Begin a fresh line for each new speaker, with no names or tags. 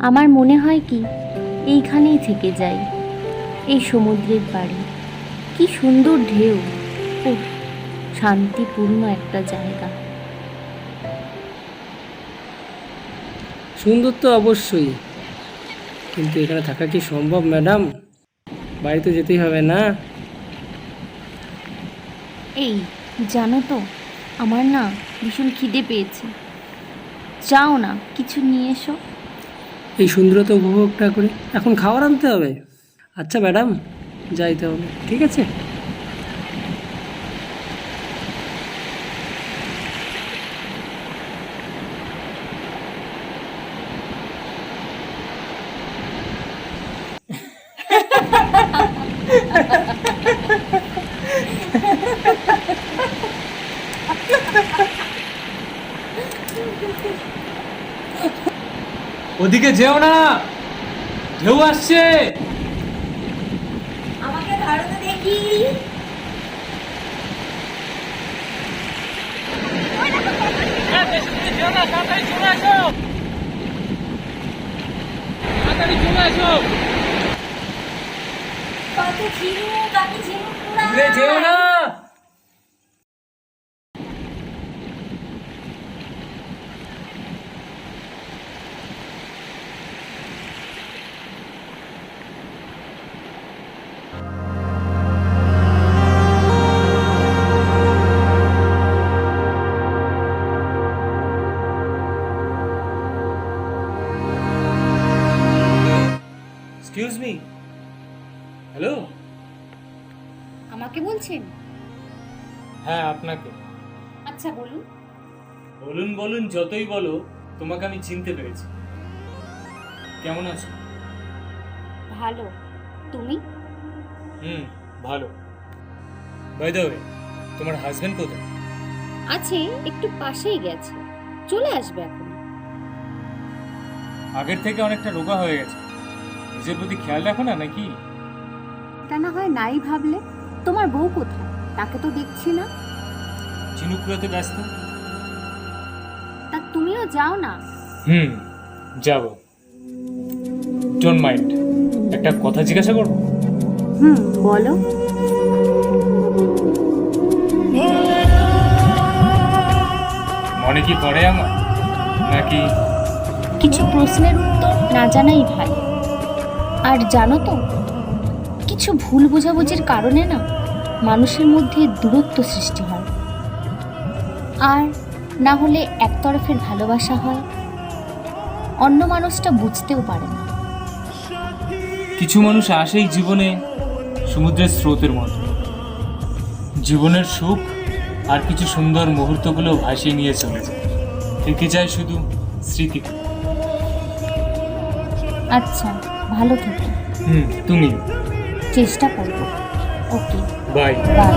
আমার মনে হয় কি এইখানেই থেকে যাই, এই সমুদ্রের পাড়ে। কি সুন্দর ঢেউ, উফ, শান্তিপূর্ণ একটা জায়গা।
সুন্দর তো অবশ্যই, কিন্তু এখানে থাকা কি সম্ভব ম্যাডাম? বাড়িতে যেতেই হবে না?
এই জানো তো, আমার না ভীষণ খিদে পেয়েছে। যাও না, কিছু নিয়ে এসো।
এই সুন্দরতা উপভোগটা করে এখন খাবার আনতে হবে? আচ্ছা ম্যাডাম, যাই তাহলে, ঠিক আছে।
ওদিকে যেও না, ঢেউ আসছে।
আমাকে ধরো তো দেখি। কত ঝিনুক, আমি ঝিনুক
দূরে যেও না। Excuse me, hello.
আমাকে বলছেন?
হ্যাঁ আপনাকে।
আচ্ছা বলুন।
বলুন বলুন যতই বলো, তোমাকে আমি চিনতে পেরেছি। কেমন আছো?
ভালো, তুমি?
ভালো। বাই দ্য ওয়ে, তোমার হাজবেন্ড কোথায়?
আছে, একটু পাশেই গেছে, চলে আসবে এখন।
আগের থেকে অনেকটা রোগা হয়ে গেছে। নিজের প্রতি খেয়াল রাখো না নাকি?
তা না হয় নাই ভাবলে। তোমার বউ কোথায়? তাকে তো দেখছি না।
ঝিনুকুড়াতে ব্যস্ত।
তা তুমিও যাও না।
যাব। ডোন্ট মাইন্ড, একটা কথা জিজ্ঞাসা করবো?
বলো।
মনে কি পড়ে আমার, নাকি?
কিছু প্রশ্নের উত্তর না জানাই ভালো। আর জানো তো, কিছু ভুল বোঝাবুঝির কারণে না মানুষের মধ্যে দূরত্ব সৃষ্টি হয়, আর না হলে একতরফের ভালোবাসা হয়, অন্য মানুষটা বুঝতেও পারে না।
কিছু মানুষ আসেই জীবনে সমুদ্রের স্রোতের মতো, জীবনের সুখ আর কিছু সুন্দর মুহূর্তগুলো ভাসিয়ে নিয়ে চলে যায়, থেকে যায় শুধু স্মৃতি।
আচ্ছা, ভালো থেকো।
তুমি।
চেষ্টা করবো। ওকে,
বাই।
বাই।